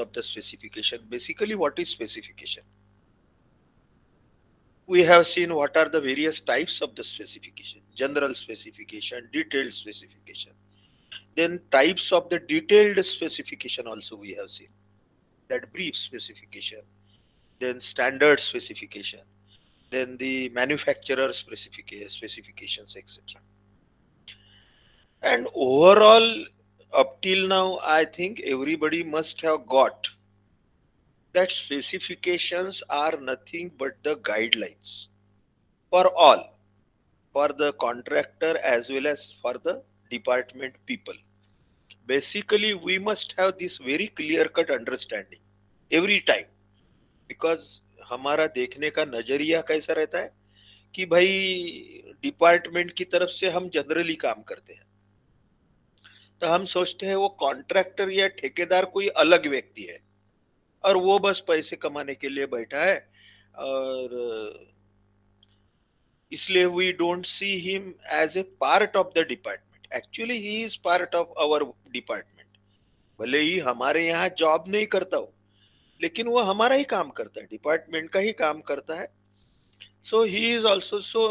of the specification. Basically, what is specification? We have seen what are the various types of the specification: general specification, detailed specification. Then types of the detailed specification also we have seen, that brief specification, then standard specification, then the manufacturer specifications, etc. And overall, up till now, I think everybody must have got that specifications are nothing but the guidelines for all, for the contractor as well as for the department people. Basically, we must have this very clear cut understanding every time, because हमारा देखने का नजरिया कैसा रहता है कि भाई department की तरफ से हम जनरली काम करते हैं, तो हम सोचते हैं वो कॉन्ट्रैक्टर या ठेकेदार कोई अलग व्यक्ति है और वो बस पैसे कमाने के लिए बैठा है, और इसलिए we don't see him as a part of the department. Actually he is part of our department. भले ही हमारे यहाँ जॉब नहीं करता हो, लेकिन वो हमारा ही काम करता है, डिपार्टमेंट का ही काम करता है. So he is also so.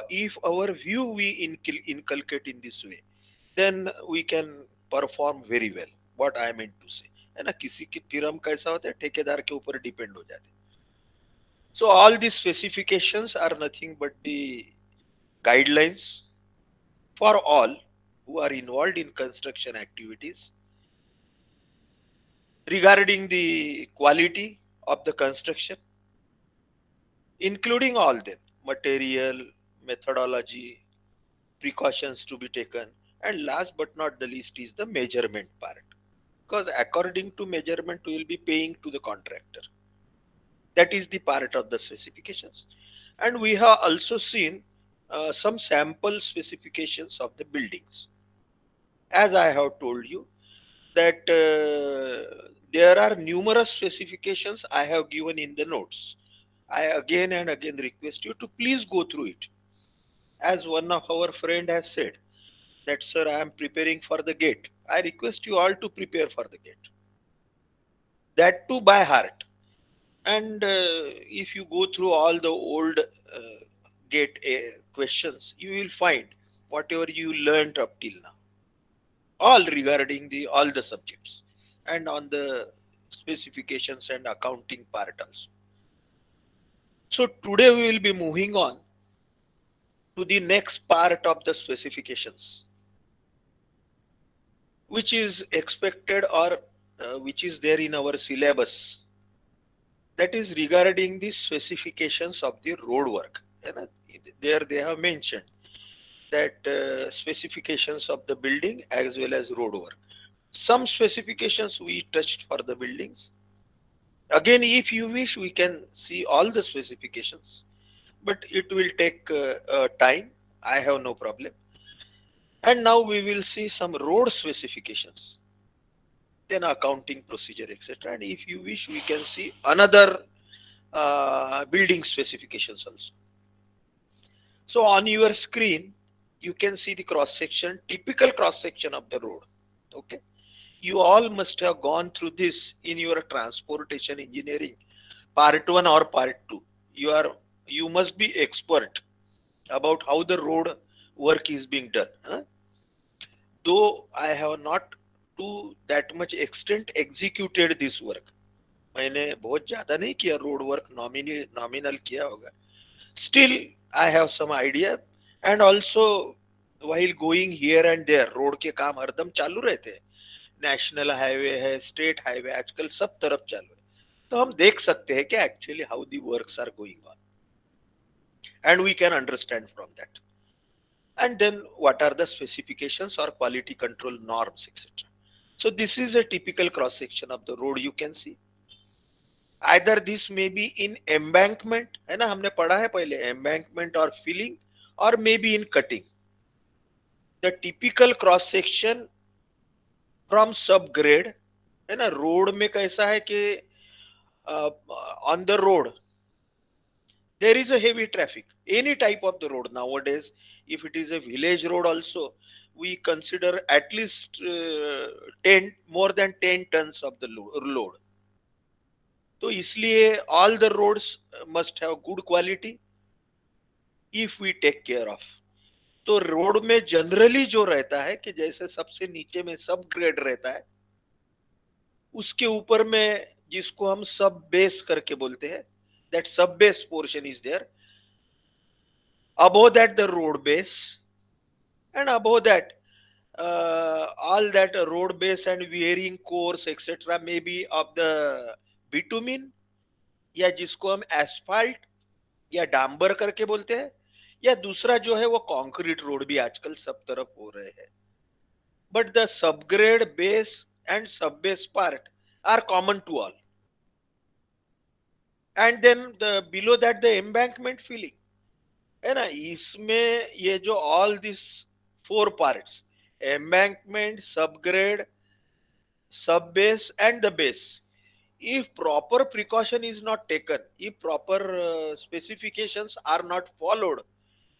If our view we inculcate in this way, then we can perform very well. What I meant to say है ना, किसी की फिर हम कैसा होता है, ठेकेदार के ऊपर डिपेंड हो जाते हैं. So all these specifications are nothing but the guidelines for all who are involved in construction activities regarding the quality of the construction, including all them: material, methodology, precautions to be taken, and last but not the least is the measurement part, because according to measurement we will be paying to the contractor. That is the part of the specifications. And we have also seen some sample specifications of the buildings. As I have told you that there are numerous specifications I have given in the notes. I again and again request you to please go through it. As one of our friend has said that, sir, I am preparing for the gate. I request you all to prepare for the gate. That too by heart. And if you go through all the old gate questions, you will find whatever you learned up till now, all regarding the all the subjects, and on the specifications and accounting part also. So today we will be moving on to the next part of the specifications, which is expected or which is there in our syllabus, that is regarding the specifications of the road work. And there they have mentioned that specifications of the building as well as road work. Some specifications we touched for the buildings. Again, if you wish, we can see all the specifications, but it will take time. I have no problem. And now we will see some road specifications, then accounting procedure, etc. And if you wish, we can see another building specifications also. So on your screen, you can see the cross section, typical cross section of the road. Okay. You all must have gone through this in your transportation engineering part 1 or part 2. You must be expert about how the road work is being done. Huh? Though I have not to that much extent executed this work. मैंने बहुत ज्यादा नहीं किया road work, nominal किया होगा. Still, I have some idea. And also, while going here and there, road के काम हरदम चालू रहते हैं. नेशनल हाईवे है, स्टेट हाईवे, आजकल सब तरफ चालू है. तो हम देख सकते हैं कि actually how the works are going on, and we can understand from that. And then what are the specifications or quality control norms, etc. So this is a typical cross section of the road. You can see either this may be in embankment, है ना, हमने पढ़ा है पहले, embankment or filling, or maybe in cutting. The typical cross section from subgrade, है ना, road में कैसा है कि on the road there is a heavy traffic, any type of the road nowadays. If it is a village road also, we consider at least 10 more than 10 tons of the load. तो इसलिए all the roads must have good quality if we take care of. तो road में generally जो रहता है कि जैसे सबसे नीचे में सब ग्रेड रहता है, उसके ऊपर में जिसको हम सब बेस करके बोलते हैं, that sub base portion is there. Above that the road base, and above that all that road base and wearing course etc. may be of the bitumen, या जिसको हम एस्फाल्ट या डांबर करके बोलते हैं, या दूसरा जो है वो कंक्रीट रोड भी आजकल सब तरफ हो रहे हैं. But the subgrade base and sub base part are common to all. And then the below that the embankment filling है ना. इसमें ये जो all this 4 parts, embankment, subgrade, sub base and the base, if proper precaution is not taken, if proper specifications are not followed,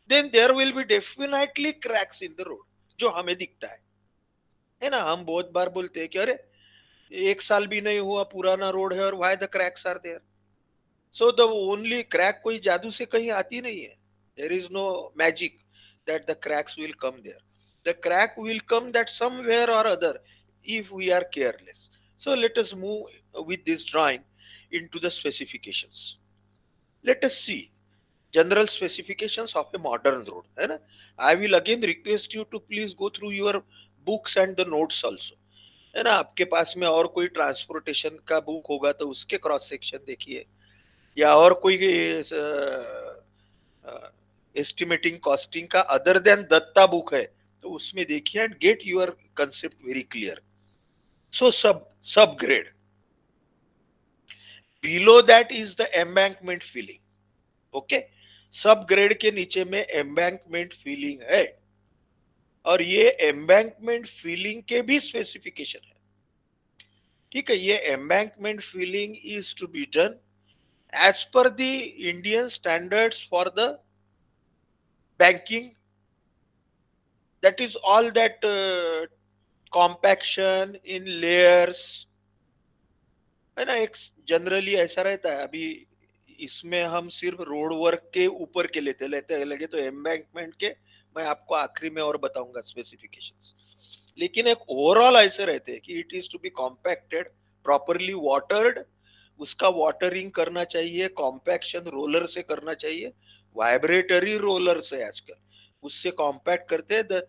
then there will be definitely cracks in the road, जो हमें दिखता है ना. हम बहुत बार बोलते हैं कि अरे 1 साल भी नहीं हुआ पुराना रोड है और why the cracks are there. So the only crack कोई जादू से कहीं आती नहीं है. There is no magic that the cracks will come there. The crack will come that somewhere or other if we are careless. So let us move with this drawing into the specifications. Let us see general specifications of a modern road, है ना. I will again request you to please go through your books and the notes also, है ना. आपके पास में और कोई transportation का book होगा तो उसके क्रॉस सेक्शन देखिए, या और कोई एस्टिमेटिंग कॉस्टिंग का अदर देन दत्ता बुक है तो उसमें देखिए and get your concept very clear. So subgrade, below that is the embankment filling. Okay, subgrade के नीचे में एम्बैंकमेंट फिलिंग है, और ये एम्बैंकमेंट फिलिंग के भी स्पेसिफिकेशन है. ठीक है, ये embankment filling is to be done as per the Indian standards for the banking. That is all that compaction in layers, है ना. एक जनरली ऐसा रहता है. अभी इसमें हम सिर्फ रोड वर्क के ऊपर के लेते लगे तो एम्बैंकमेंट के मैं आपको आखिरी में और बताऊंगा स्पेसिफिकेशंस. लेकिन एक ओवरऑल ऐसे रहते हैं कि it is to be compacted, properly watered, उसका वाटरिंग करना चाहिए, कॉम्पैक्शन रोलर से करना चाहिए, वाइब्रेटरी रोलर से आजकल उससे कॉम्पैक्ट करते हैं.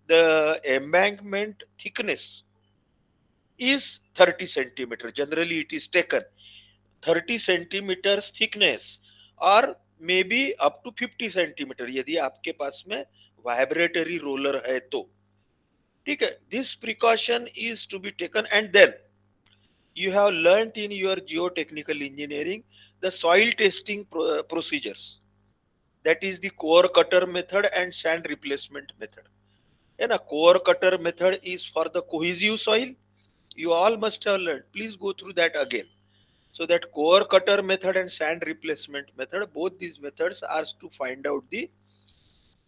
The embankment thickness is 30 centimeter. Generally it is taken 30 centimeters thickness or maybe up to 50 centimeter यदि आपके पास में वाइब्रेटरी रोलर है तो. ठीक है, this precaution is to be taken. And then you have learnt in your geotechnical engineering the soil testing procedures. That is the core cutter method and sand replacement method, है ना. core cutter method is for the cohesive soil. You all must have learned. Please go through that again. So that core cutter method and sand replacement method, both these methods are to find out the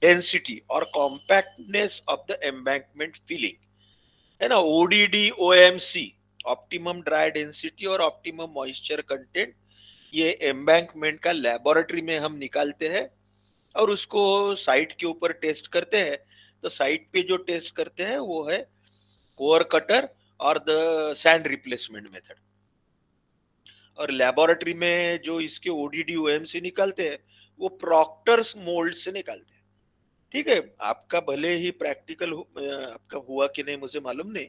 density or compactness of the embankment filling, है ना. ODD OMC, optimum dry density और optimum moisture content, ये embankment का laboratory में हम निकालते हैं और उसको साइट के ऊपर टेस्ट करते हैं. तो साइट पे जो टेस्ट करते हैं वो है कोर कटर और द सैंड रिप्लेसमेंट मेथड. और लेबोरेटरी में जो इसके ODD OMC निकालते हैं वो प्रॉक्टर्स मोल्ड से निकालते हैं. ठीक है, आपका भले ही प्रैक्टिकल आपका हुआ कि नहीं मुझे मालूम नहीं,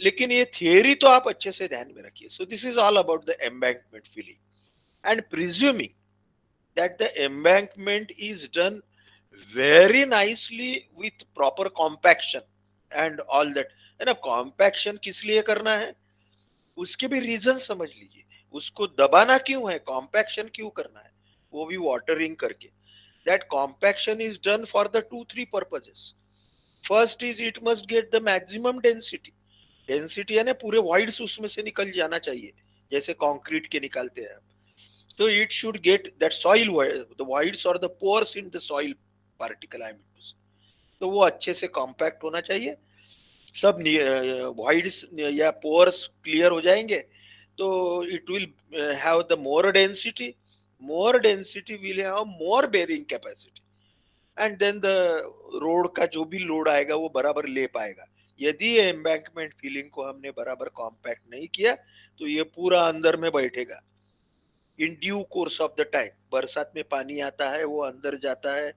लेकिन ये थियरी तो आप अच्छे से ध्यान में रखिए. So this is all about the embankment filling and presuming that the embankment is done very nicely with proper compaction and all that, है ना. कॉम्पैक्शन किस लिए करना है उसके भी रीजन समझ लीजिए. उसको दबाना क्यों है, कॉम्पैक्शन क्यों करना है, वो भी वाटरिंग करके. That compaction is done for the 2-3 purposes. First is it must get the maximum density. Density है ना, पूरे वाइड्स उसमें से निकल जाना चाहिए जैसे कंक्रीट के निकालते हैं. तो it should get that soil, the voids और the pores in the soil particle, I mean to say. तो वो अच्छे से कॉम्पैक्ट होना चाहिए, सब voids या pores क्लियर हो जाएंगे, तो it will have the more density will have more bearing capacity, and then the road का जो भी लोड आएगा वो बराबर ले पाएगा। यदि ये एम्बैंकमेंट फीलिंग को हमने बराबर कॉम्पैक्ट नहीं किया तो ये पूरा अंदर में बैठेगा। In due course of the time बरसात में पानी आता है, वो अंदर जाता है,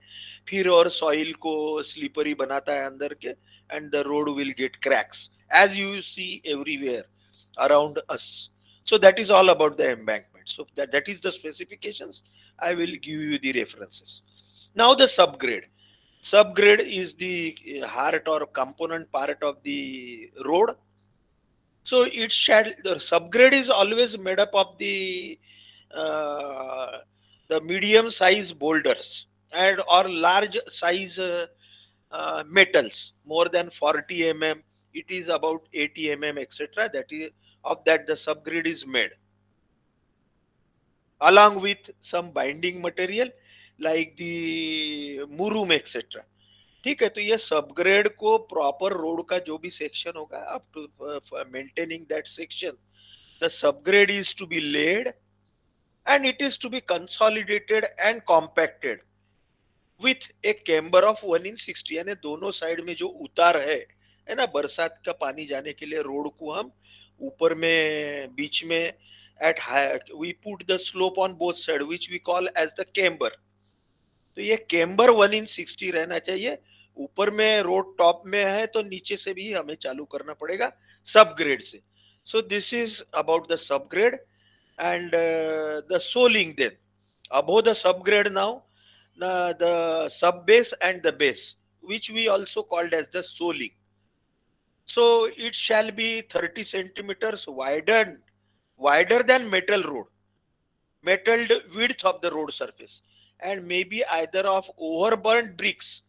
फिर और सॉइल को स्लीपरी बनाता है अंदर के, and the road will get cracks as you see everywhere around us. So that is all about the embankment. So that is the specifications. I will give you the references. Now the subgrade. Subgrade is the heart or component part of the road. So it shall, the subgrade is always made up of uh, the medium size boulders and or large size metals more than 40 mm. It is about 80 mm, etc. That is of that the subgrade is made along with some binding material like the murum, etc. ठीक है, तो ये subgrade को proper road का जो भी section होगा up to maintaining that section, the subgrade is to be laid and it is to be consolidated and compacted with a camber of 1/60, यानी दोनों साइड में जो उतार है ना, बरसात का पानी जाने के लिए रोड को हम ऊपर में बीच में at we put the slope on both side which we call as the camber. तो ये कैम्बर 1/60 रहना चाहिए। ऊपर में रोड टॉप में है तो नीचे से भी हमें चालू करना पड़ेगा सब ग्रेड से। So this is about the subgrade and the soling. Then above the subgrade now, the sub base and the base, which we also called as the soling. So it shall be 30 centimeters wider than metal road, metalled width of the road surface, and maybe either of overburnt bricks,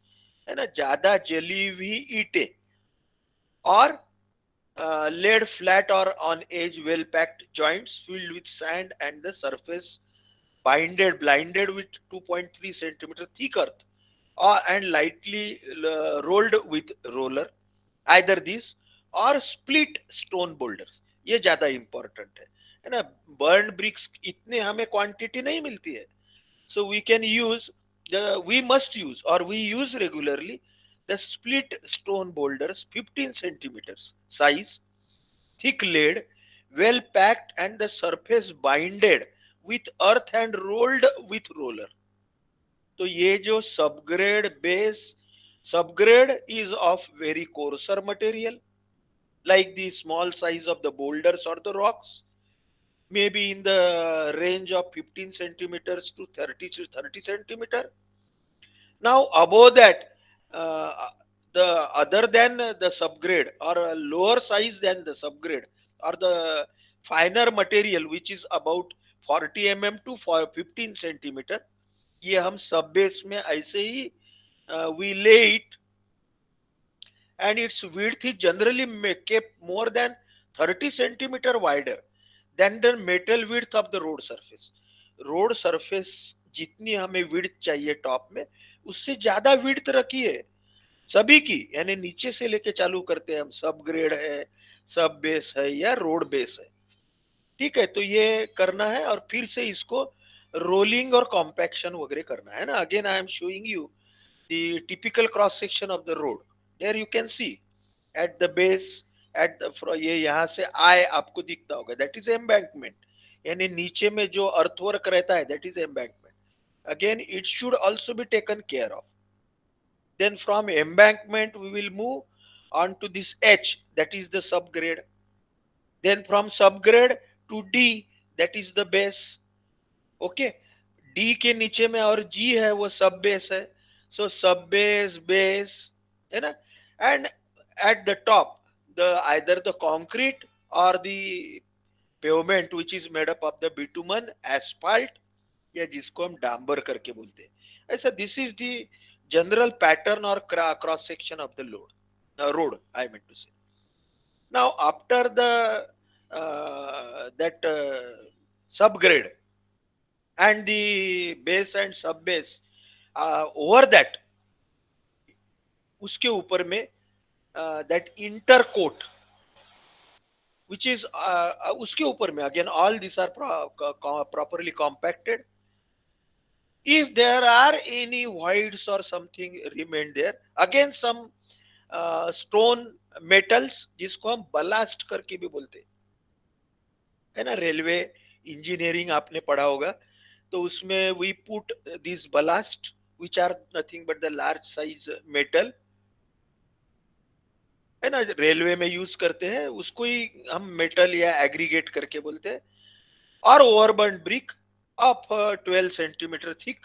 है ना, ज्यादा जली हुई ईंटें, और laid flat or on edge well packed joints filled with sand and the surface blinded with 2.3 centimeter thick earth, and lightly rolled with roller, either this or split stone boulders। ये ज्यादा important है ना। Burn BRICS इतने हमें quantity नहीं मिलती है, so we must use or we use regularly the split stone boulders 15 centimeters size, thick laid, well packed, and the surface binded with earth and rolled with roller। तो ये जो subgrade is of very coarser material like the small size of the boulders or the rocks, maybe in the range of 15 centimeters to 30 centimeter। Now above that, the other than the subgrade or a lower size than the subgrade or the finer material which is about 40 mm to 15 centimeter, ये हम सब base में ऐसे ही we lay it, and its width is generally kept more than 30 centimeter wider than the metal width of the road surface। Road surface जितनी हमें width चाहिए top में, उससे ज्यादा विड्थ रखिए सभी की, यानी नीचे से लेके चालू करते हैं हम, सब ग्रेड है, सब बेस है या रोड बेस है। ठीक है, तो ये करना है और फिर से इसको रोलिंग और कॉम्पैक्शन वगैरह करना है ना। Again I am showing you the typical cross section of the road. There you can see at the base, at the ये यहाँ से आई आपको दिखता होगा, दैट इज एम्बैंकमेंट, यानी नीचे में जो अर्थवर्क रहता है that is embankment. Again it should also be taken care of. Then from embankment we will move on to this H, that is the subgrade. Then from subgrade to D, that is the base. Okay, D के नीचे में और G है वो सब base है। So sub base है ना, and at the top the either the concrete or the pavement which is made up of the bitumen, asphalt, या जिसको हम डांबर करके बोलते हैं। ऐसा this is the general pattern और cross section of the road I mean to say. Now after the that subgrade and the base and sub base, over that उसके ऊपर में that inter coat which is उसके ऊपर में again all these are properly compacted. If there are any voids or something remain there, again some stone metals जिसको हम ballast करके भी बोलते हैं, है ना, रेलवे इंजीनियरिंग आपने पढ़ा होगा, तो उसमें we put this ballast which are nothing but the large size metal, है ना, रेलवे में यूज करते हैं, उसको ही हम मेटल या एग्रीगेट करके बोलते हैं. और ओवरबर्न brick of 12 centimeter thick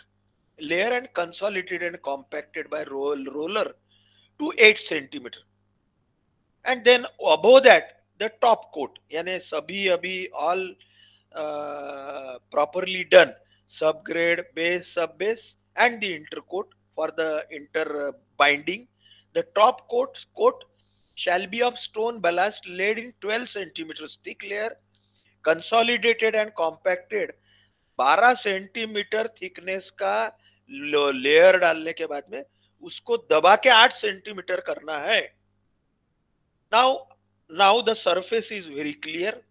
layer and consolidated and compacted by roller to 8 centimeter, and then above that the top coat, यानी सभी अभी all properly done subgrade base sub base and the intercoat for the inter binding. The top coat shall be of stone ballast laid in 12 centimeters thick layer, consolidated and compacted. 12 centimetre thickness का layer डालने के बाद में उसको दबा के 8 centimetre करना है. Now the surface is very clear.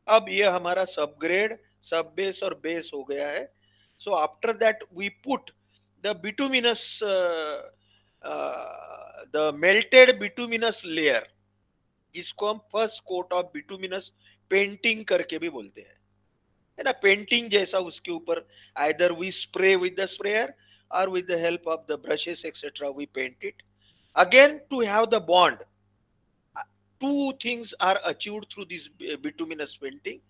अब ये हमारा सब ग्रेड सब बेस और बेस हो गया है. So after that we put the bituminous the melted bituminous layer, जिसको हम first coat of bituminous painting करके भी बोलते हैं, है ना, पेंटिंग जैसा उसके ऊपर either we spray with the sprayer और with the help of the brushes etcetera we paint it. Again to have the bond, two things are achieved through this bituminous painting.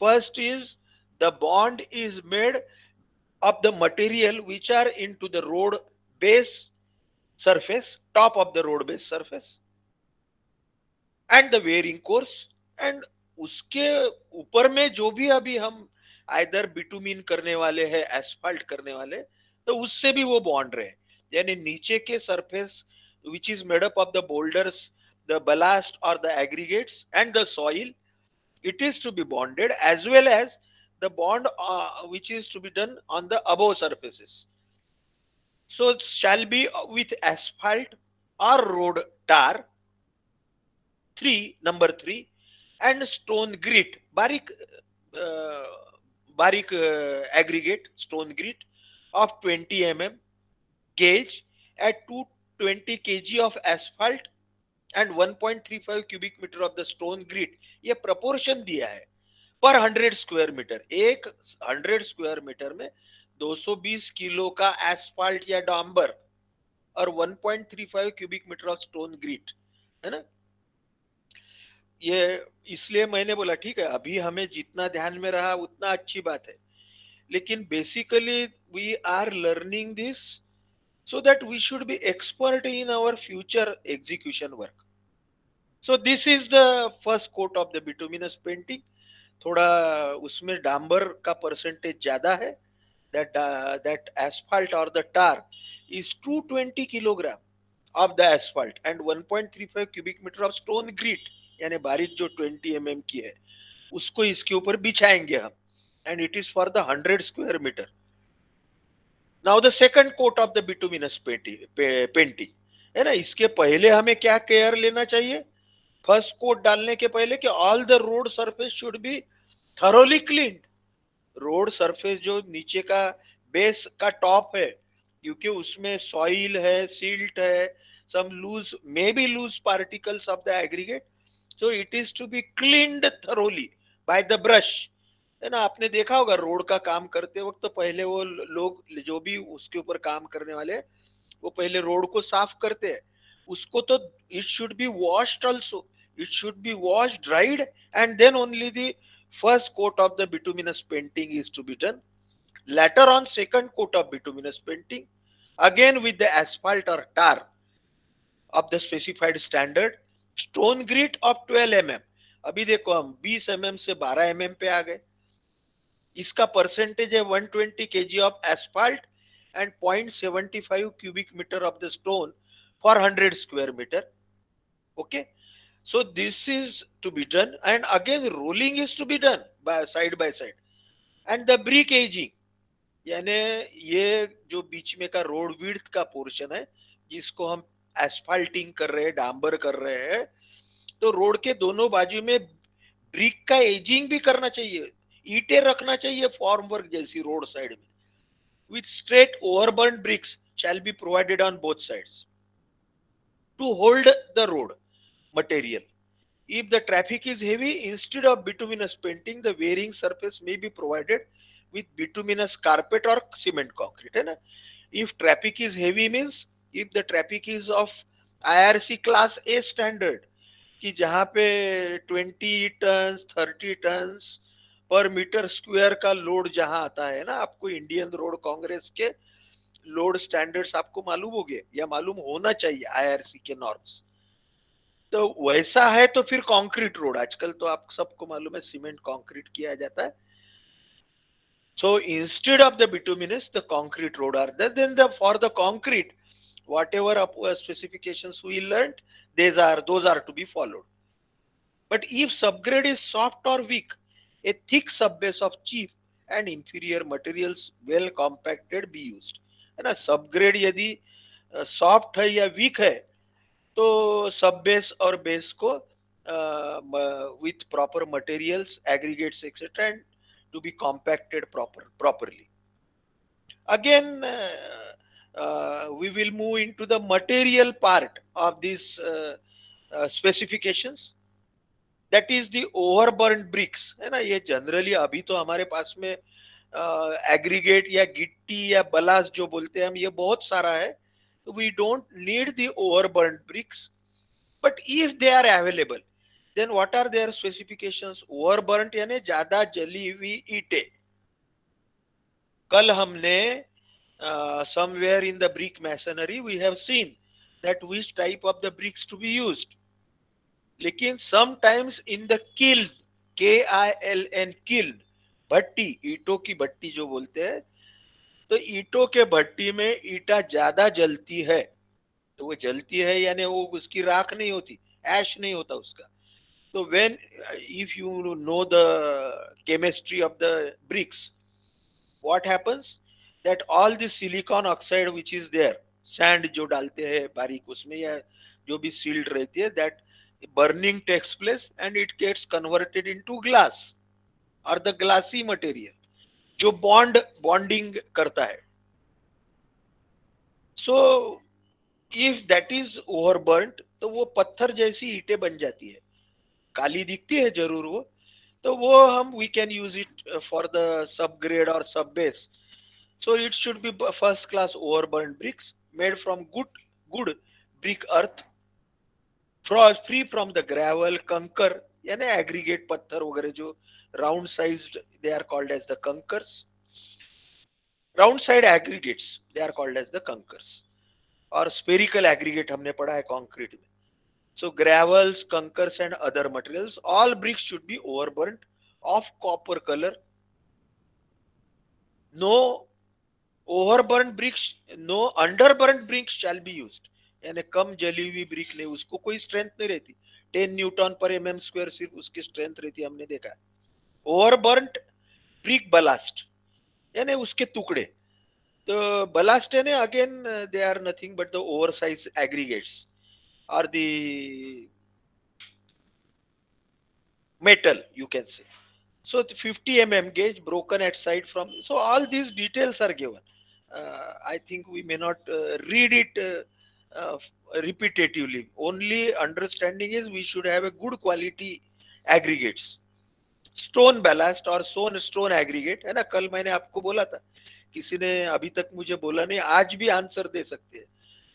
First is the bond is made of the material which are into the road base surface, top of the road base surface and the wearing course, and उसके ऊपर में जो भी अभी हम either bitumen करने वाले हैं, एस्फाल्ट करने वाले, तो उससे भी वो बॉन्ड रहे, यानी नीचे के surface which is made up of the boulders, the ballast or the aggregates and the soil, it is to be bonded, as well as the bond which is to be done on the above surfaces. So it shall be with asphalt or road tar. Number 3, and stone grit, uh, barik aggregate stone grit of 20 mm gauge at 220 kg of asphalt and 1.35 cubic meter of the stone grit. ये proportion दिया है पर 100 square metre. एक 100 square metre में 220 kilo का asphalt या डांबर और 1.35 cubic metre of stone grit, है ना. ये इसलिए मैंने बोला ठीक है, अभी हमें जितना ध्यान में रहा उतना अच्छी बात है, लेकिन basically we are learning this so that we should be expert in our future execution work. So this is the first coat of the bituminous painting. थोड़ा उसमें डांबर का परसेंटेज ज्यादा है. that asphalt or the tar is 220 kilogram of the asphalt and 1.35 cubic meter of stone grit, यानी बारिश जो 20 mm की है उसको इसके ऊपर बिछाएंगे हम, and it is for the 100 square meter. Now the second coat of the bituminous painting, है ना. इसके पहले हमें क्या केयर लेना चाहिए फर्स्ट कोट डालने के पहले, कि all the road surface should be thoroughly clean. Road surface जो नीचे का बेस का टॉप है, क्योंकि उसमें सॉइल है, सिल्ट है, some loose may be loose particles of the aggregate, so it is to be cleaned thoroughly by the brush, है ना. आपने देखा होगा रोड का काम करते वक्त तो पहले वो लोग जो भी उसके ऊपर काम करने वाले वो पहले रोड को साफ करते हैं. उसको तो it should be washed also, it should be wash dried and then only the first coat of the bituminous painting is to be done. Later on second coat of bituminous painting again with the asphalt or tar of the specified standard, stone grit of 12 mm. अभी देखो हम 20 mm से 12 mm पे आ गए. इसका percentage है 120 kg of asphalt and 0.75 cubic metre of the stone for 100 square metre. Okay, so this is to be done and again rolling is to be done by side and the brick edging, यानी ये जो बीच में का road width का portion है जिसको हम एस्फाल्टिंग कर रहे हैं, डांबर कर रहे हैं, तो रोड के दोनों बाजू में ब्रिक का एजिंग भी करना चाहिए, ईंटें रखना चाहिए फॉर्म वर्क जैसी रोड साइड में, with straight overburnt bricks shall be provided on both sides to hold the road material. If the traffic is heavy, instead of bituminous painting, the wearing surface may be provided with bituminous carpet or cement concrete, है ना? If traffic is heavy means if the traffic is of IRC class A standard, कि जहाँ पे 20 ton 30 ton पर metre square का load जहां आता है ना, आपको इंडियन रोड कांग्रेस के लोड स्टैंडर्ड्स आपको मालूम होंगे या मालूम होना चाहिए आईआरसी के नॉर्म्स, तो वैसा है तो फिर कंक्रीट रोड, आजकल तो आप सबको मालूम है सीमेंट कंक्रीट किया जाता है. So instead of the bituminous, the concrete road are there. Then for the concrete, whatever specifications we learned, those are to be followed. But if subgrade is soft or weak, a thick subbase of cheap and inferior materials well compacted be used. है ना, subgrade यदि soft है या week है तो सब base और base को with proper materials, aggregates, etc., and to be compacted properly. Again, we will move into the material part of these specifications. That is the overburnt bricks, है ना. ये जनरली अभी तो हमारे पास में एग्रीगेट या गिट्टी या बलास जो बोलते हैं हम, ये बहुत सारा है. We don't need the overburnt bricks, but if they are available, then what are their specifications? Overburnt यानी ज्यादा जली हुई ईंटें. कल हमने somewhere in the brick masonry we have seen that which type of the bricks to be used. लेकिन sometimes in the kiln, KILN, kiln, भट्टी, ईंटों की भट्टी जो बोलते हैं, तो ईंटों के भट्टी में ईंटा ज्यादा जलती है, तो वो जलती है यानी वो उसकी राख नहीं होती, ऐश नहीं होता उसका. तो when if you know the chemistry of the bricks, what happens that all the silicon oxide which is there, sand जो डालते हैं बारीक उसमें या जो भी सील्ड रहती है, that burning takes place and it gets converted into glass or the glassy material जो bonding करता है. So if that is overburnt, तो वो पत्थर जैसी ईंटें बन जाती है, काली दिखती है जरूर वो, तो वो हम we can use it for the subgrade or subbase. So it should be first class overburnt bricks made from good brick earth, free from the gravel, कंकर यानी aggregate पत्थर वगैरह जो round sized, they are called as the kankars. Round side aggregates, they are called as the kankars. और spherical aggregate हमने पढ़ा है concrete में. So gravels, kankars and other materials, all bricks should be overburnt of copper color. No overburnt bricks, no underburnt bricks shall be used. यानी कम जली हुई brick नहीं, उसको कोई स्ट्रेंथ नहीं रहती, 10 न्यूटन पर mm स्क्वायर सिर्फ उसकी स्ट्रेंथ रहती है, हमने देखा है. ओवरबर्न्ट ब्रिक बलास्ट यानी उसके टुकड़े, तो बलास्ट यानी again they are nothing but the oversize aggregates or the metal, you can say. So the 50 gauge broken at side from, so all these details are given. I think we may not read it repetitively. Only understanding is we should have a good quality aggregates. Stone ballast or stone aggregate है ना. कल मैंने आपको बोला था, किसी ने अभी तक मुझे बोला नहीं, आज भी आंसर दे सकते हैं.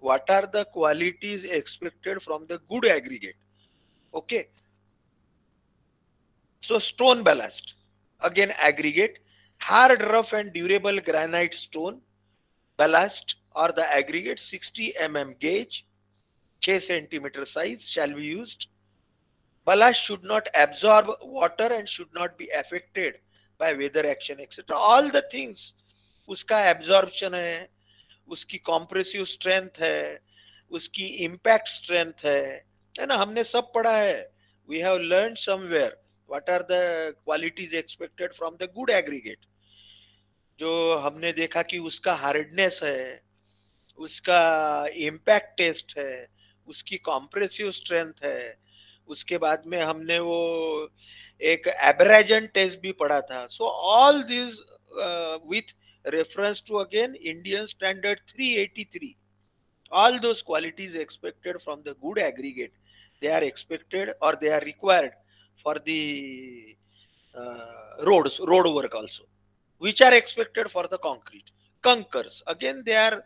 What are the qualities expected from the good aggregate? Okay. So stone ballast, again aggregate, hard, rough and durable granite stone ballast or the aggregate 60 gauge, 6 centimeter size shall be used. Ballast should not absorb water and should not be affected by weather action, etc. All the things, उसका absorption है, उसकी compressive strength है, उसकी impact strength है ना, हमने सब पढ़ा है. We have learn somewhere what are the qualities expected from the good aggregate. जो हमने देखा कि उसका हार्डनेस है, उसका इम्पैक्ट टेस्ट है, उसकी कॉम्प्रेसिव स्ट्रेंथ है, उसके बाद में हमने वो एक एब्रेजन टेस्ट भी पढ़ा था. So all this with reference to again Indian standard 383, all those qualities expected from the good aggregate, they are expected or they are required for the road work also, which are expected for the concrete. Conquers again, they are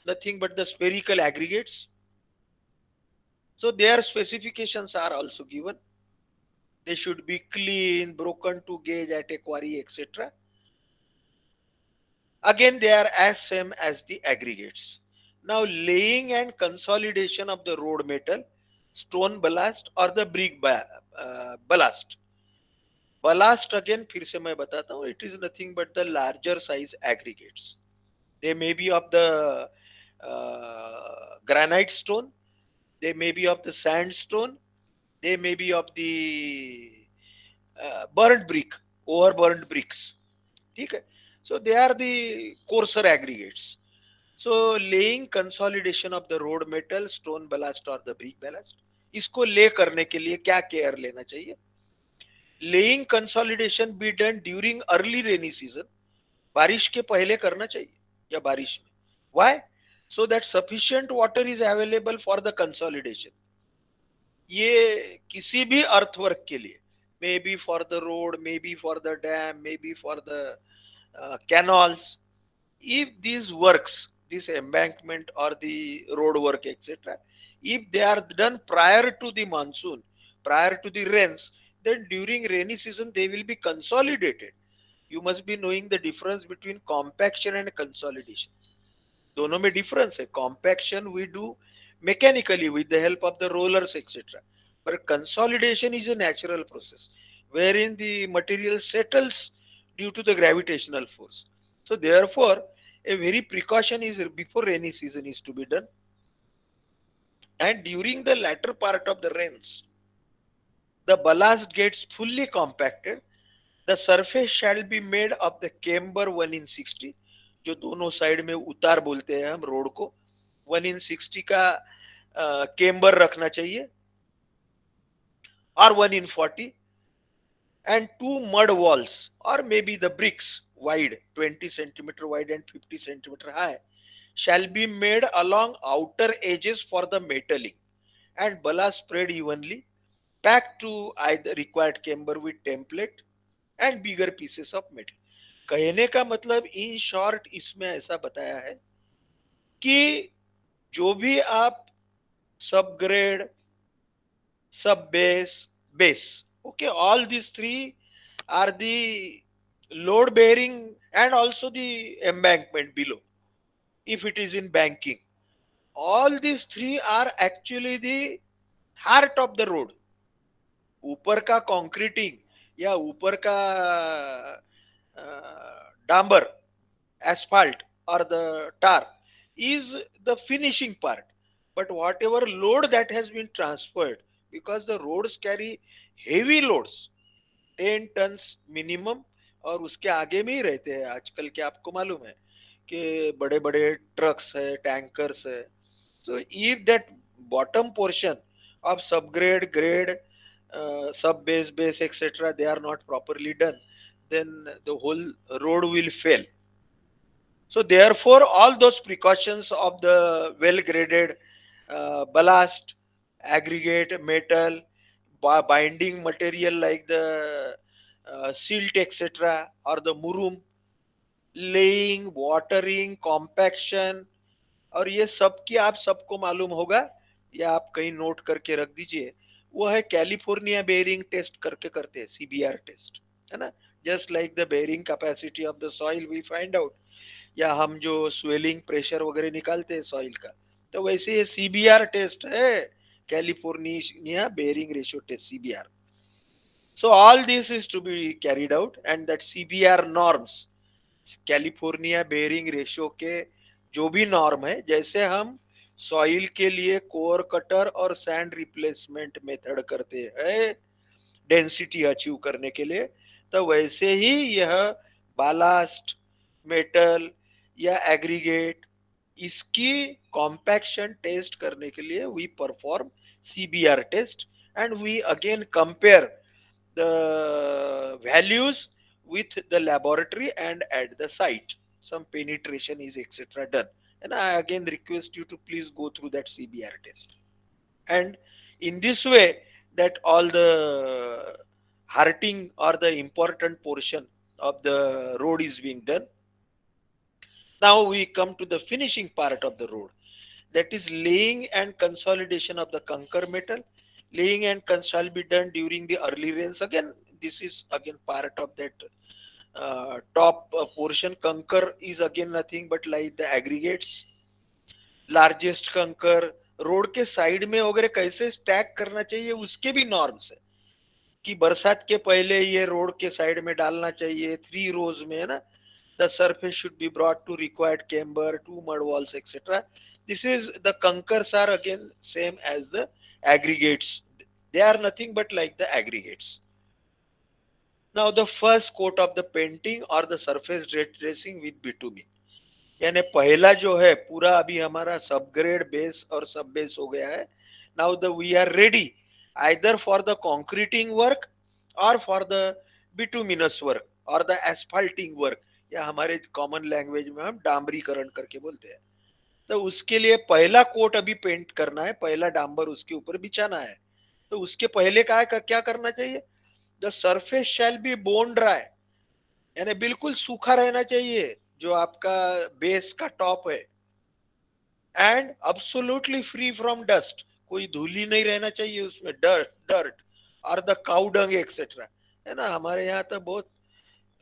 nothing but the spherical aggregates, so their specifications are also given. They should be clean, broken to gauge at a quarry, etc. Again, they are as same as the aggregates. Now, laying and consolidation of the road metal, stone ballast or the brick ballast. Ballast again, फिर से मैं बताता हूँ, it is nothing but the larger size aggregates. They may be of the granite stone, they may be of the sandstone, they may be of the burnt brick, overburnt bricks. ठीक है. So they are the coarser aggregates. So laying consolidation of the road metal, stone ballast or the brick ballast, इसको ले करने के लिए क्या care लेना चाहिए? Laying consolidation B done during early rainy season, बारिश के पहले करना चाहिए या बारिश में. Why? So that sufficient water is available for the consolidation. ये किसी भी अर्थवर्क के लिए, may be for the road, may be for the dam, may be for the canals, if these works, this embankment or the road work, etc., if they are done prior to the monsoon, prior to the rains, then during rainy season they will be consolidated. You must be knowing the difference between compaction and consolidation. दोनों में difference है. Compaction we do mechanically with the help of the rollers, etc. But consolidation is a natural process wherein the material settles due to the gravitational force. So therefore, a very precaution is before rainy season is to be done, and during the latter part of the rains, the ballast gets fully compacted. The surface shall be made of the camber 1 in 60, जो दोनों side में उतार बोलते हैं हम road को, 1 in 60 का camber रखना चाहिए, और 1 in 40, and two mud walls or maybe the bricks wide, 20 centimeter wide and 50 centimeter high, shall be made along outer edges for the metalling, and ballast spread evenly, packed to either required camber with template and bigger pieces of metal. कहने का मतलब in short इसमें ऐसा बताया है कि जो भी आप सब ग्रेड, सब base, okay, all these three are the load bearing and also the embankment below, if it is in banking. All these three are actually the heart of the road. ऊपर का कंक्रीटिंग या ऊपर का डांबर, asphalt or the tar is the finishing part, but whatever load that has been transferred, because the roads carry heavy loads, 10 tons minimum, और उसके आगे में ही रहते हैं आजकल के, आपको मालूम है कि बड़े बड़े ट्रक्स है, टैंकर्स है. So if that bottom portion of subgrade, grade, sub base, etc., they are not properly done, then the whole road will fail. So therefore, all those precautions of the well-graded ballast, aggregate, metal, binding material like the silt, etc., or the murum, laying, watering, compaction, और ये सब की आप सबको मालूम होगा, या आप कहीं नोट करके रख दीजिए, वो है कैलिफोर्निया बेयरिंग टेस्ट करके करते हैं, सीबीआर टेस्ट, है ना. Just like the bearing capacity of the soil we find out, या हम जो स्वेलिंग प्रेशर वगैरह निकालते हैं सॉइल का, तो वैसे ये सीबीआर टेस्ट है, California bearing ratio test, CBR. So all this is to be carried out, and that CBR norms, California bearing ratio के जो भी नॉर्म है, जैसे हम सॉइल के लिए कोर कटर और सैंड रिप्लेसमेंट मेथड करते हैं डेंसिटी अचीव करने के लिए, तो वैसे ही यह बालास्ट, मेटल या एग्रीगेट इसकी कॉम्पैक्शन टेस्ट करने के लिए we perform CBR test and we again compare the values with the laboratory and at the site. Some penetration is etc. done. And I again request you to please go through that CBR test. And in this way, that all the hurting or the important portion of the road is being done. Now we come to the finishing part of the road, that is laying and consolidation of the conquer metal. Laying and consol be done during the early rains. Again, this is again part of that top portion. Conquer is again nothing but like the aggregates. Largest कंकर road के side में वगैरह कैसे stack करना चाहिए उसके भी norms है कि बरसात के पहले ये रोड के साइड में डालना चाहिए 3 rows में, है ना. The surface should be brought to required camber, 2 mud walls, etc. This is the conquers are again same as the aggregates. They are nothing but like the aggregates. Now the first coat of the painting or the surface dressing with bitumen. यानी पहला जो है पूरा अभी हमारा subgrade base और सब base हो गया है. Now the we are ready either for the concreting work और फॉर द बिटुमिनस वर्क और द एस्फाल्टिंग वर्क, या हमारे कॉमन लैंग्वेज में हम डांबरीकरण करके बोलते हैं. तो उसके लिए पहला कोट अभी पेंट करना है, पहला डांबर उसके ऊपर बिछाना है. तो उसके पहले क्या करना चाहिए? The surface shall be bone dry, यानी बिल्कुल सूखा रहना चाहिए जो आपका बेस का टॉप है. And absolutely free from dust, कोई धूली नहीं रहना चाहिए उसमें, डर्ट डर्ट और द काउडंग एक्सेट्रा, है ना. हमारे यहाँ तो बहुत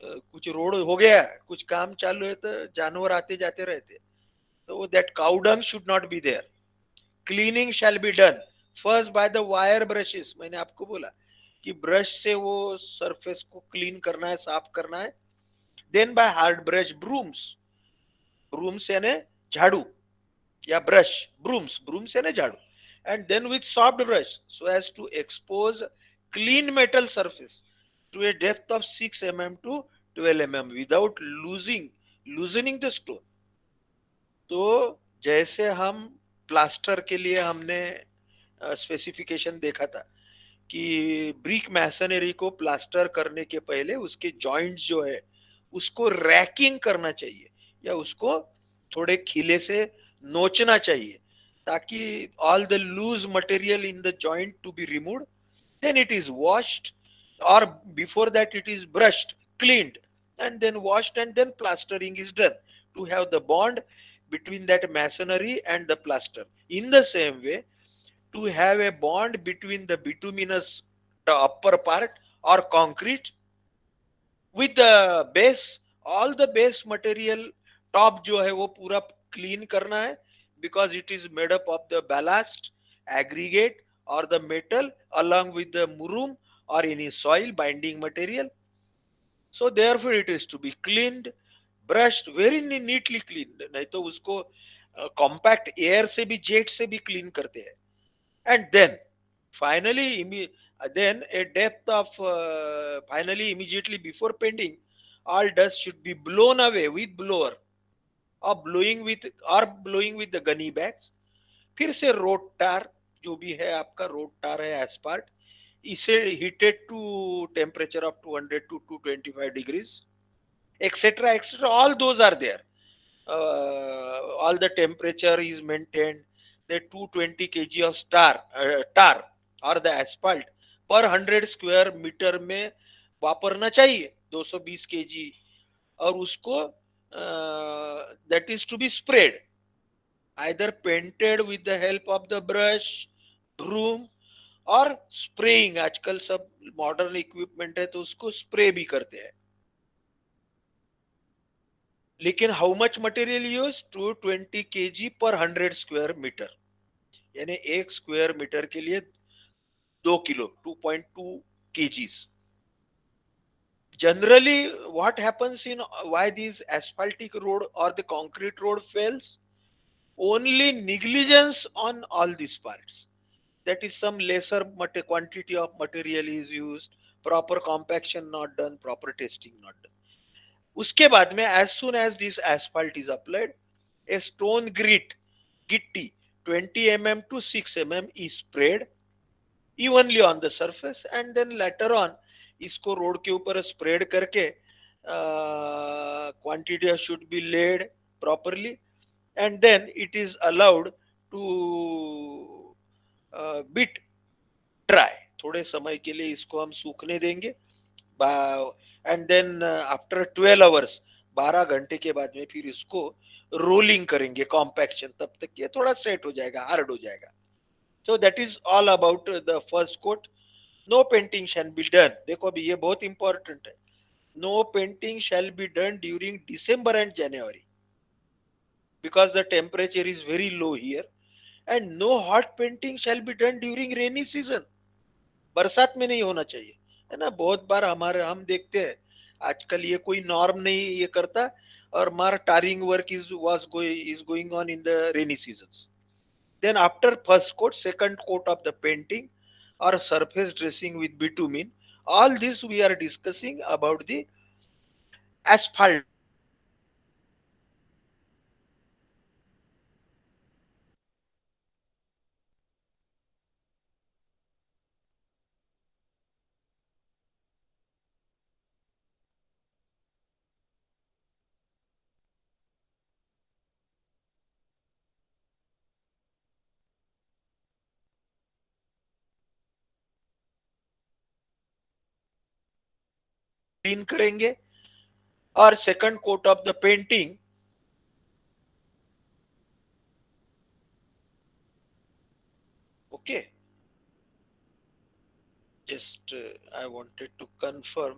कुछ रोड हो गया, कुछ काम चालू है तो जानवर आते जाते रहते, तो that cow dung should not be there. Cleaning shall be done first by the wire brushes. मैंने आपको बोला कि ब्रश से वो सरफेस को क्लीन करना है, साफ करना है. Then by hard brush brooms, brooms यानी झाड़ू या ब्रश, ब्रूम्स, ब्रूम्स यानी झाड़ू. And then with soft brush so as to expose clean metal surface to a depth of 6 mm to 12 mm without loosening the stone. तो जैसे हम plaster के लिए हमने स्पेसिफिकेशन देखा था कि ब्रिक मैसनरी को प्लास्टर करने के पहले उसके जॉइंट्स जो है उसको रैकिंग करना चाहिए या उसको थोड़े खिले से नोचना चाहिए ताकि all the loose material in the joint to be removed. Then it is washed, or before that it is brushed, cleaned, and then washed, and then plastering is done to have the bond between that masonry and the plaster. In the same way, to have a bond between the bituminous, the upper part or concrete, with the base, all the base material top जो है वो पूरा clean करना है because it is made up of the ballast, aggregate or the metal along with the murum or any soil binding material. So therefore it is to be cleaned, brushed, very neatly cleaned. नहीं तो उसको compact air से भी jet से भी clean करते हैं. And then finally then a depth of finally immediately before painting all dust should be blown away with blower or blowing with the gunny bags. फिर से रोड टार जो भी है आपका रोड टार है एस्पार्ट, इसे heated to temperature of 200 to 225 degrees etc etc, all those are there. All the temperature is maintained. The 220 kg of tar और the asphalt पर 100 स्क्वायर मीटर में वापरना चाहिए 220 kg, और उसको that is to be spread either painted with the help of the brush, broom और spraying. आजकल सब modern equipment है तो उसको स्प्रे भी करते हैं. लेकिन how much material use? 220 kg पर 100 स्क्वायर मीटर, यानी 1 स्क्वायर मीटर के लिए 2 kilo, 2.2 kgs. Generally what happens in why these asphaltic road or the concrete road fails? Only negligence on all these parts. That is, some lesser quantity of material is used, proper compaction not done, proper testing not done. उसके बाद में as soon as this asphalt is applied, a stone gitti 20 mm to 6 mm is sprayed evenly on the surface, and then later on इसको road के ऊपर spread करके quantity should be laid properly, and then it is allowed to bit dry. थोड़े समय के लिए इसको हम सूखने देंगे, एंड देन आफ्टर 12 आवर्स, 12 घंटे के बाद में फिर इसको रोलिंग करेंगे कॉम्पैक्शन, तब तक ये थोड़ा सेट हो जाएगा, हार्ड हो जाएगा. So that is all about the first coat. No painting shall be done. देखो अभी ये बहुत इंपॉर्टेंट है. No painting shall be done during December and January because the temperature is very low here, and no hot painting shall be done during rainy season. बरसात में नहीं होना चाहिए, है ना. बहुत बार हमारे हम देखते हैं आजकल ये कोई नॉर्म नहीं ये करता, और मार tarring work is going on in the rainy season. Then after first coat, second coat of the painting or surface dressing with bitumen, all this we are discussing about the asphalt. Clean करेंगे, और second coat of the painting, okay, just I wanted to confirm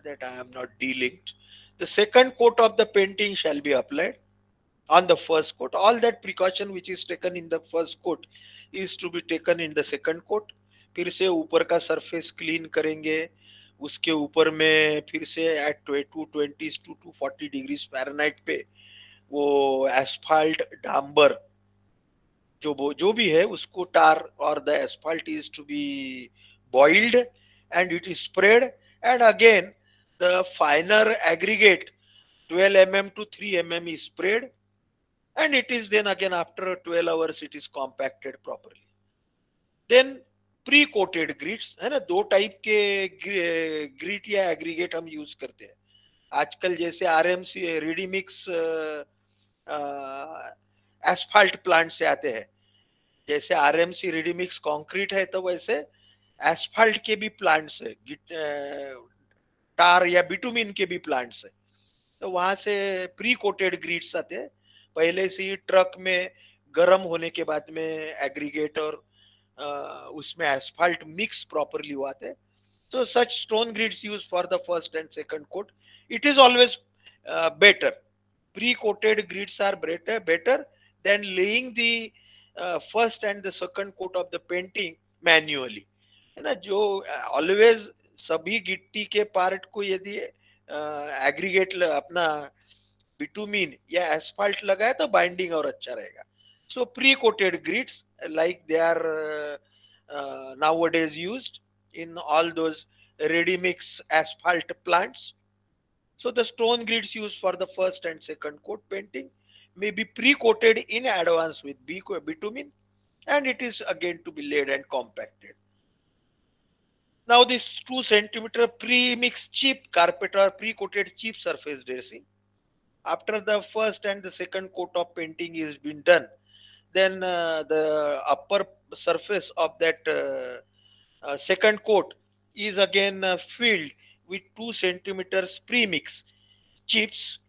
that I am not delinked. The second coat of the painting shall be applied on the first coat. All that precaution which is taken in the first coat is to be taken in the second coat. फिर से ऊपर का surface clean करेंगे, उसके ऊपर में फिर से एट 220 to 240 डिग्री फ़ारेनहाइट पे वो एस्फाल्ट डांबर जो भी है उसको टार और the asphalt is to be boiled, and it is spread, and again the finer aggregate 12 mm to 3 mm is sprayed, and it is then again after 12 hours it is compacted properly. Then pre coated grits, है ना. दो type के grit या aggregate हम use करते हैं आजकल, जैसे RMC ready mix asphalt plant से आते हैं. जैसे आरएमसी रेडी मिक्स कंक्रीट है, तो वैसे एस्फाल्ट के भी प्लांट्स है, टार या बिटुमिन के भी प्लांट्स है. तो वहां से प्री कोटेड ग्रिट्स आते हैं, पहले से ही ट्रक में गर्म होने के बाद में एग्रीगेट और उसमें एस्फाल्ट मिक्स प्रॉपरली हुआ थे. So such stone grids used for the first and second coat. It is always better. Pre-coated grids are better than laying the first and the second coat of the painting manually. है ना. जो always सभी गिट्टी के part को यदि aggregate अपना bitumen या एस्फाल्ट लगाए तो बाइंडिंग और अच्छा रहेगा. So pre-coated grids like they are nowadays used in all those ready mix asphalt plants. So the stone grids used for the first and second coat painting may be pre-coated in advance with bitumen, and it is again to be laid and compacted. Now this 2 centimeter pre-mixed cheap carpet or pre-coated cheap surface dressing. After the first and the second coat of painting is been done, then the upper surface of that second coat is again filled with 2 centimeters premix chips,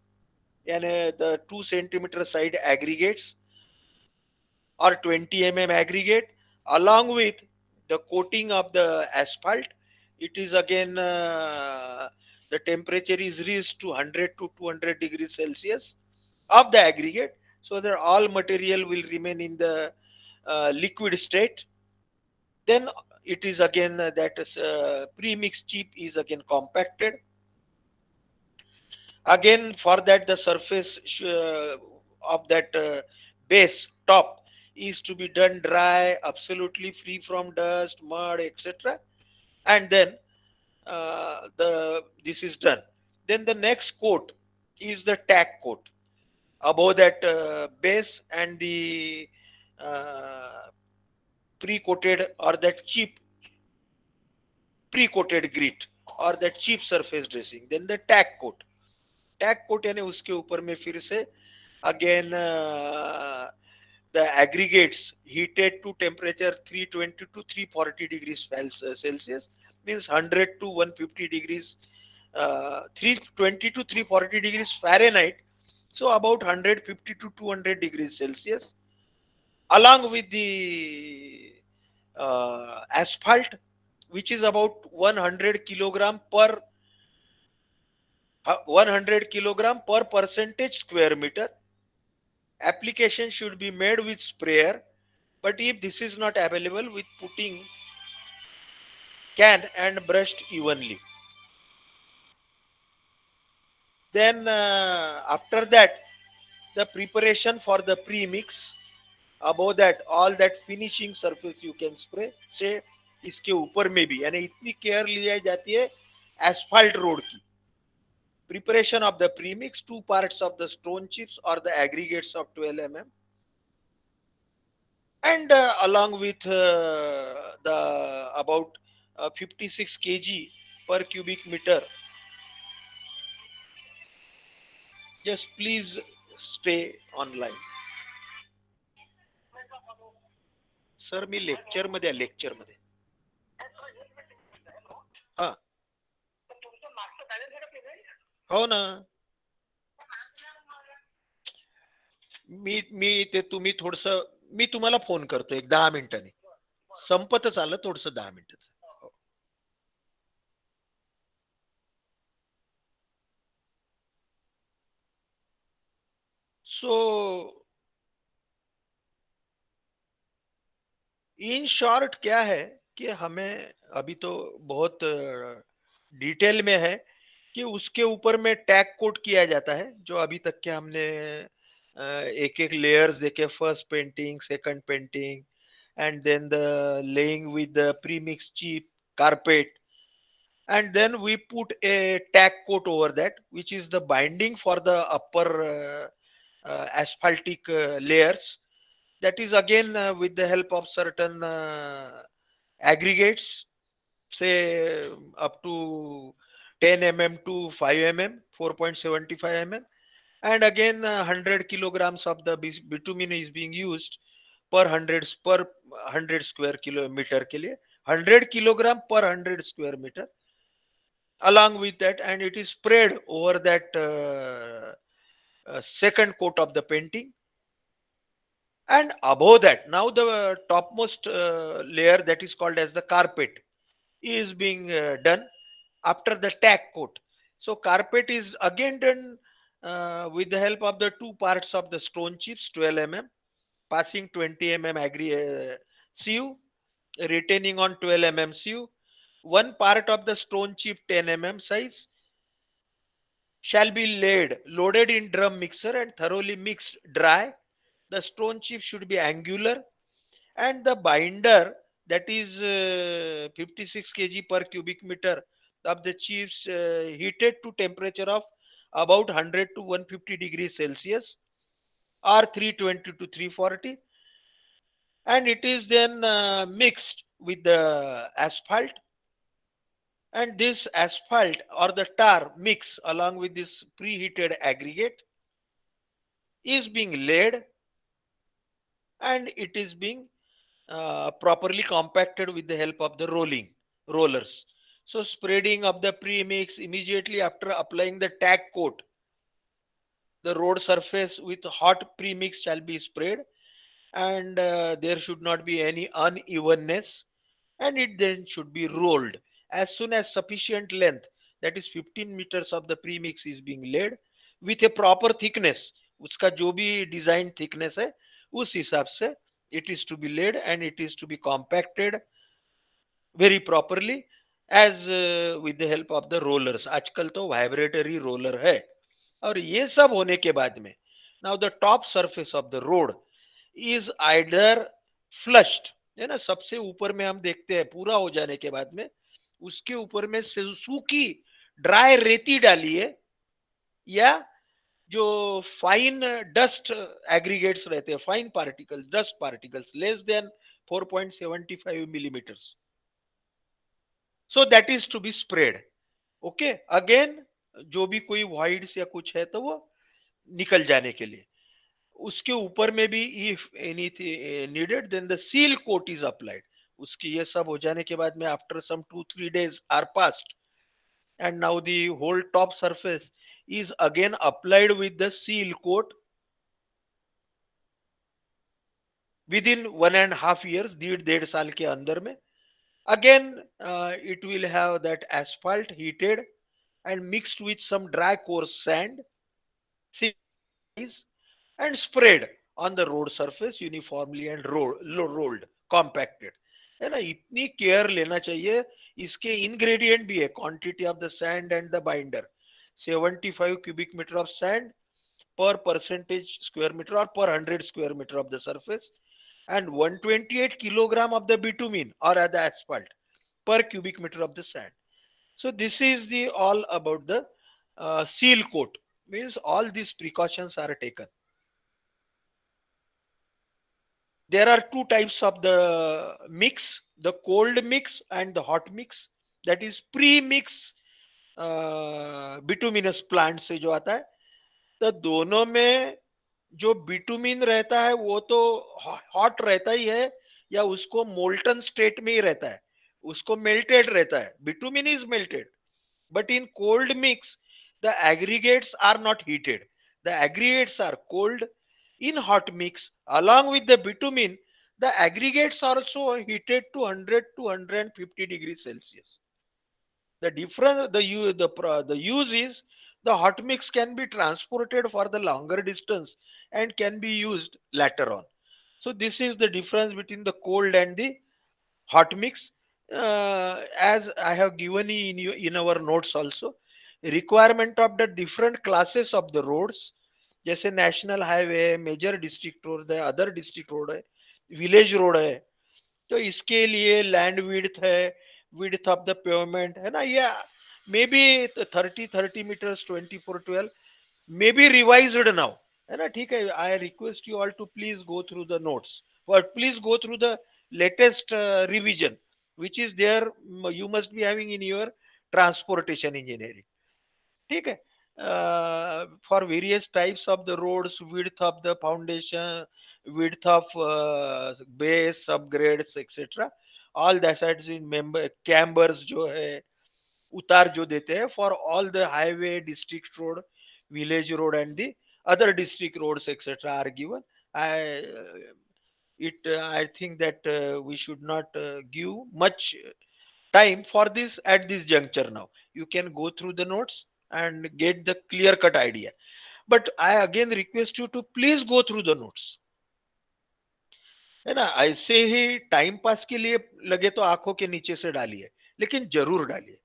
and the 2 centimeter side aggregates or 20 aggregate, along with the coating of the asphalt. It is again the temperature is reached to 100 to 200 degrees Celsius of the aggregate, so that all material will remain in the liquid state. Then it is again that pre-mixed chip is again compacted. Again for that the surface of that base top is to be done dry, absolutely free from dust, mud, etc. And then the this is done. Then the next coat is the tack coat. above that base and the uh, pre-coated or that cheap pre-coated grit और that cheap surface dressing, then the tack coat. Tack coat यानी उसके ऊपर में फिर से again the aggregates heated to temperature 320 to 340 degrees Celsius, means 100 to 150 degrees, 320 to 340 degrees Fahrenheit, so about 150 to 200 degrees Celsius, along with the asphalt, which is about 100 kilogram per 100 kilogram per percentage square meter. Application should be made with sprayer, but if this is not available, with putting can and brushed evenly. Then after that, the preparation for the pre-mix. Above that, all that finishing surface you can spray. से इसके ऊपर में भी यानी इतनी care ली जाती है asphalt road की. Preparation of the premix, 2 parts of the stone chips or the aggregates of 12 mm, and along with the about 56 kg per cubic meter. Just please stay online. Sir me lecture मध्ये lecture मध्ये. हा हो ना. मी ते तुम्ही थोडस मी तुम्हाला phone करतो एक 10 मिनिटांनी. संपतच आलं थोडस 10 मिनिटाचं. सो इन शॉर्ट क्या है कि हमें अभी तो बहुत डिटेल में है कि उसके ऊपर में टैग कोट किया जाता है, जो अभी तक के हमने एक एक लेयर्स देखे, first painting, second painting, and then the laying with the premix cheap carpet, and then we put a tack coat over that, which is the binding for the upper asphaltic layers. That is again with the help of certain aggregates, say up to 10 mm to 5 mm, 4.75 mm, and again 100 kilograms of the bitumen is being used per 100 square kilometer के लिए 100 kilogram per 100 square meter, along with that, and it is spread over that second coat of the painting. And above that, now the topmost layer, that is called as the carpet, is being done after the tack coat. So carpet is again done with the help of the 2 parts of the stone chips, 12 mm, passing 20 mm sieve, retaining on 12 mm sieve. 1 part of the stone chip 10 mm size shall be loaded in drum mixer and thoroughly mixed dry. The stone chip should be angular, and the binder, that is 56 kg per cubic meter of the chips, heated to temperature of about 100 to 150 degrees Celsius or 320 to 340, and it is then mixed with the asphalt, and this asphalt or the tar mix along with this preheated aggregate is being laid, and it is being properly compacted with the help of the rollers. So spreading of the premix immediately after applying the tack coat, the road surface with hot premix shall be sprayed, and there should not be any unevenness, and it then should be rolled as soon as sufficient length, that is 15 meters of the premix is being laid with a proper thickness. उसका जो भी design thickness है उस हिसाब से it is to be laid, and it is to be compacted very properly as with the help of the rollers. आजकल तो vibratory roller है. और ये सब होने के बाद में now the top surface of the road is either flushed, है ना, सबसे ऊपर में हम देखते हैं पूरा हो जाने के बाद में उसके ऊपर में सूखी ड्राई रेती डाली है, या जो फाइन डस्ट एग्रीगेट्स रहते हैं, fine particles, dust particles less than 4.75 millimetres, so that is to be spread. Okay, again जो भी कोई वाइड्स या कुछ है तो वो निकल जाने के लिए. उसके ऊपर में भी if anything needed then the seal coat is applied. उसकी ये सब हो जाने के बाद में after some 2-3 days are past, and now the whole top surface is again applied with the seal coat within 1.5 years, 1.5 साल के अंदर में. Again, it will have that asphalt heated and mixed with some dry coarse sand, and spread on the road surface uniformly and rolled, compacted. है ना, इतनी care लेना चाहिए. इसके इंग्रेडिएंट भी है, quantity of the sand and the binder. 75 cubic meter of sand per percentage square meter or per 100 square meter of the surface, and 128 kilogram of the bitumen or the asphalt per cubic meter of the sand. So this is the all about the seal coat. Means all these precautions are taken. There are two types of the mix, the cold mix and the hot mix. That is pre-mix bituminous plant से जो आता है. तो दोनों में जो bitumen रहता है वो तो हॉट रहता ही है, या उसको मोल्टन स्टेट में ही रहता है, उसको मेल्टेड रहता है. Bitumen is melted, but in cold mix the aggregates are not heated, the aggregates are cold. In hot mix along with the bitumen, the aggregates are also heated to 100 to 150 degrees Celsius. The difference, the use is the hot mix can be transported for the longer distance and can be used later on. So this is the difference between the cold and the hot mix. As I have given in our notes also, requirement of the different classes of the roads, जैसे national highway है, major district road है, other district road है, village road है. तो इसके लिए land width है, width of the pavement है ना, ये may be 30 metres 24/12 may be revised now, है ना. ठीक है, I request you all to please go through the notes, और please go through the latest revision which is there, you must be having in your transportation engineering. ठीक है. For various types of the roads, width of the foundation, width of base, subgrades, etc. All that is in member cambers जो है, उतार जो देते हैं, for all the highway, district road, village road and the other district roads, etc. are given. I think that we should not give much time for this at this juncture now. You can go through the notes and get the clear cut idea. But I again request you to please go through the notes. है ना, ऐसे ही time pass के लिए लगे तो आंखों के नीचे से डालिए, लेकिन जरूर डालिए.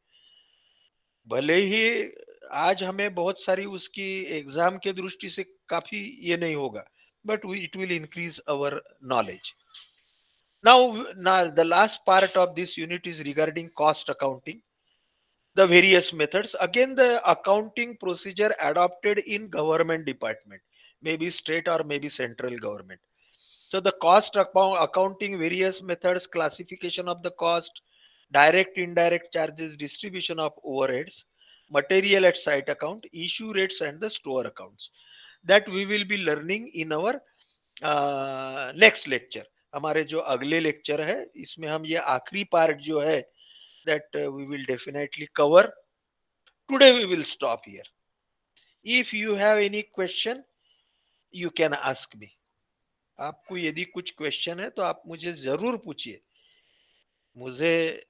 भले ही आज हमें बहुत सारी उसकी एग्जाम के दृष्टि से काफी ये नहीं होगा, but it will increase our knowledge. Now the last part of this unit is regarding cost accounting, the various methods. Again, the accounting procedure adopted in government department, maybe state or maybe central government. So the cost accounting, various methods, classification of the cost, direct indirect charges, distribution of overheads, material at site account, issue rates and the store accounts, that we will be learning in our next lecture. हमारे जो अगले lecture है इसमें हम ये आखिरी part जो है, that we will definitely cover. Today we will stop here. If you have any question, you can ask me. आपको यदि कुछ क्वेश्चन है तो आप मुझे जरूर पूछिए. मुझे